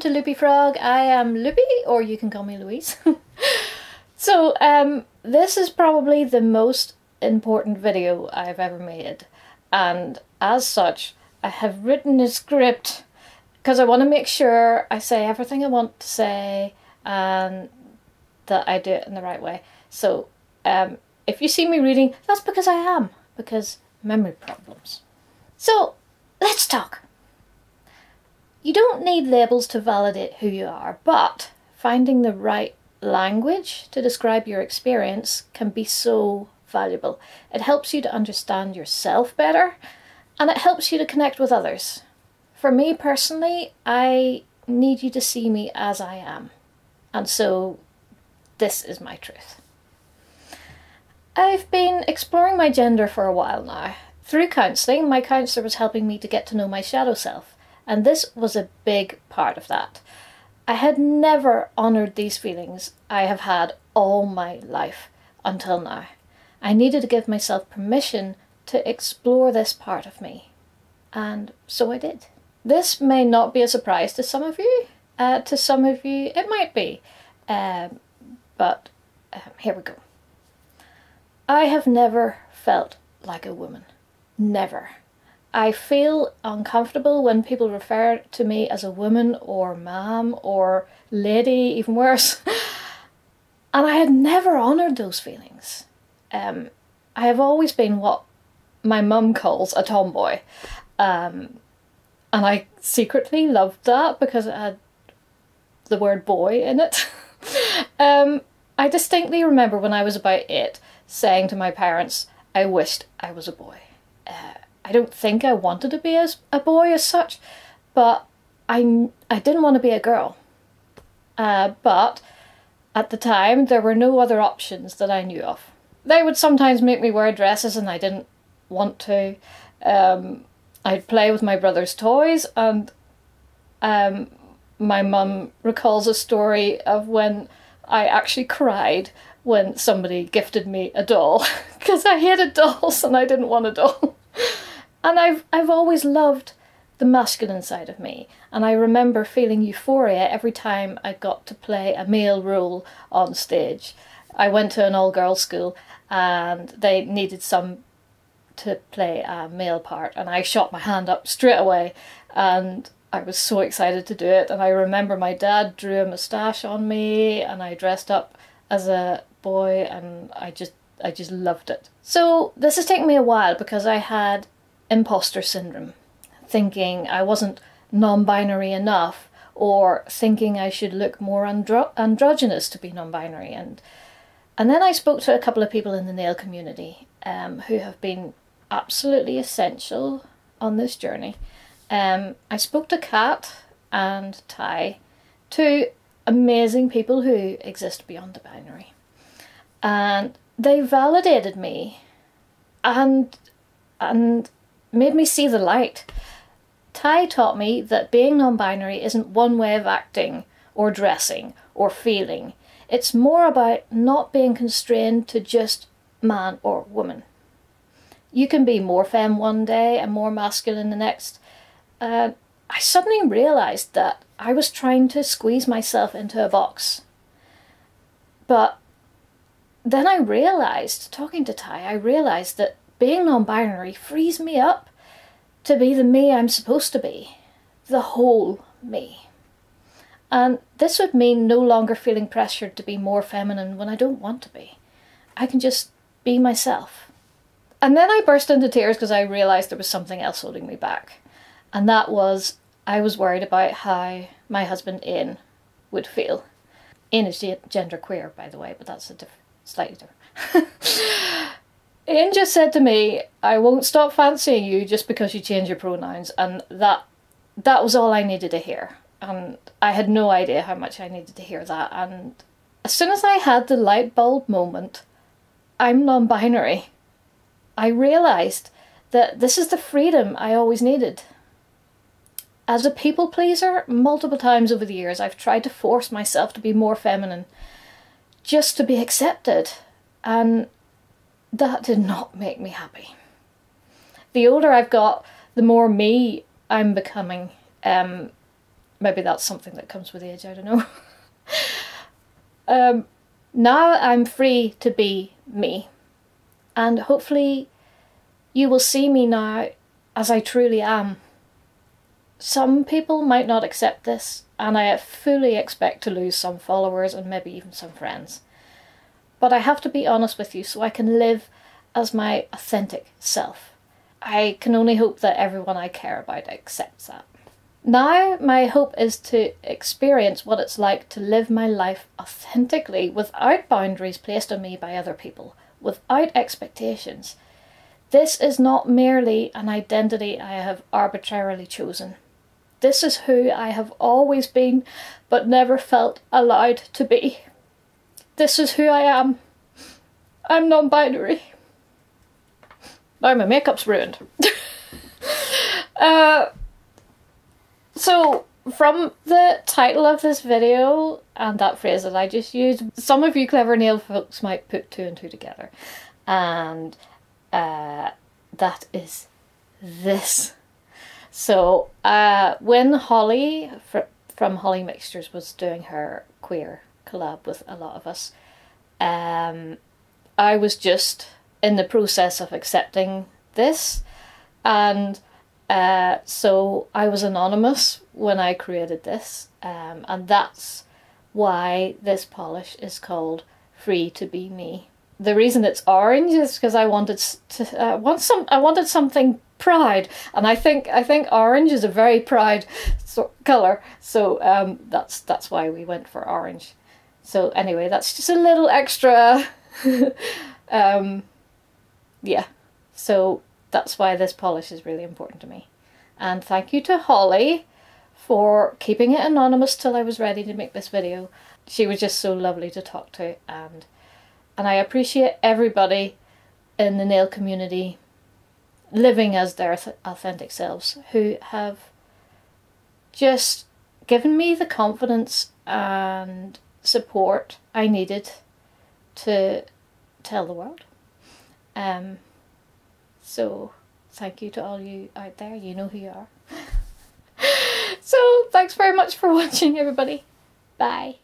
to Loopy Frog. I am Loopy, or you can call me Louise. So, this is probably the most important video I've ever made, and as such, I have written a script because I want to make sure I say everything I want to say and that I do it in the right way. So, if you see me reading, that's because I am, because memory problems. So, let's talk. You don't need labels to validate who you are, but finding the right language to describe your experience can be so valuable. It helps you to understand yourself better, and it helps you to connect with others. For me personally, I need you to see me as I am, and so this is my truth. I've been exploring my gender for a while now. Through counselling, my counsellor was helping me to get to know my shadow self, and this was a big part of that. I had never honoured these feelings I have had all my life until now. I needed to give myself permission to explore this part of me, and so I did. This may not be a surprise to some of you. To some of you it might be, but here we go. I have never felt like a woman. Never. I feel uncomfortable when people refer to me as a woman or ma'am or lady, even worse. And I had never honoured those feelings. I have always been what my mum calls a tomboy. And I secretly loved that because it had the word boy in it. I distinctly remember when I was about 8 saying to my parents, I wished I was a boy. I don't think I wanted to be a boy as such, but I didn't want to be a girl. But at the time, there were no other options that I knew of. They would sometimes make me wear dresses and I didn't want to. I'd play with my brother's toys, and my mum recalls a story of when I actually cried when somebody gifted me a doll because I hated dolls and I didn't want a doll. And I've always loved the masculine side of me, and I remember feeling euphoria every time I got to play a male role on stage. I went to an all-girls school and they needed some to play a male part, and I shot my hand up straight away and I was so excited to do it. And I remember my dad drew a moustache on me and I dressed up as a boy, and I just loved it. So this has taken me a while because I had imposter syndrome, thinking I wasn't non-binary enough, or thinking I should look more androgynous to be non-binary. And then I spoke to a couple of people in the nail community who have been absolutely essential on this journey. I spoke to Kat and Ty, two amazing people who exist beyond the binary, and they validated me and made me see the light. Ty taught me that being non-binary isn't one way of acting or dressing or feeling. It's more about not being constrained to just man or woman. You can be more femme one day and more masculine the next. I suddenly realised that I was trying to squeeze myself into a box. But then I realised, talking to Ty, I realised that being non-binary frees me up to be the me I'm supposed to be, the whole me. And this would mean no longer feeling pressured to be more feminine when I don't want to be. I can just be myself. And then I burst into tears because I realised there was something else holding me back. And that was, I was worried about how my husband Ian would feel. Ian is genderqueer, by the way, but that's slightly different. Ian just said to me, I won't stop fancying you just because you change your pronouns, and that was all I needed to hear. And I had no idea how much I needed to hear that. And as soon as I had the light bulb moment, I'm non-binary, I realised that this is the freedom I always needed. As a people pleaser, multiple times over the years I've tried to force myself to be more feminine, just to be accepted, and that did not make me happy. The older I've got, the more me I'm becoming. maybe that's something that comes with age, I don't know. Now I'm free to be me, and hopefully you will see me now as I truly am. Some people might not accept this, and I fully expect to lose some followers and maybe even some friends. But I have to be honest with you so I can live as my authentic self. I can only hope that everyone I care about accepts that. Now my hope is to experience what it's like to live my life authentically without boundaries placed on me by other people, without expectations. This is not merely an identity I have arbitrarily chosen. This is who I have always been, but never felt allowed to be. This is who I am. I'm non-binary. Now my makeup's ruined. So, from the title of this video and that phrase that I just used, some of you clever nail folks might put 2 and 2 together. And that is this. So, when Holly from Holly Mixtures was doing her queer collab with a lot of us, I was just in the process of accepting this, and so I was anonymous when I created this, and that's why this polish is called Free to Be Me. The reason it's orange is because I wanted I wanted something proud, and I think orange is a very proud colour, so that's why we went for orange. So anyway, that's just a little extra. Yeah, so that's why this polish is really important to me. And thank you to Holly for keeping it anonymous till I was ready to make this video. She was just so lovely to talk to, and I appreciate everybody in the nail community living as their authentic selves, who have just given me the confidence and support I needed to tell the world. So thank you to all you out there. You know who you are. So thanks very much for watching, everybody. Bye.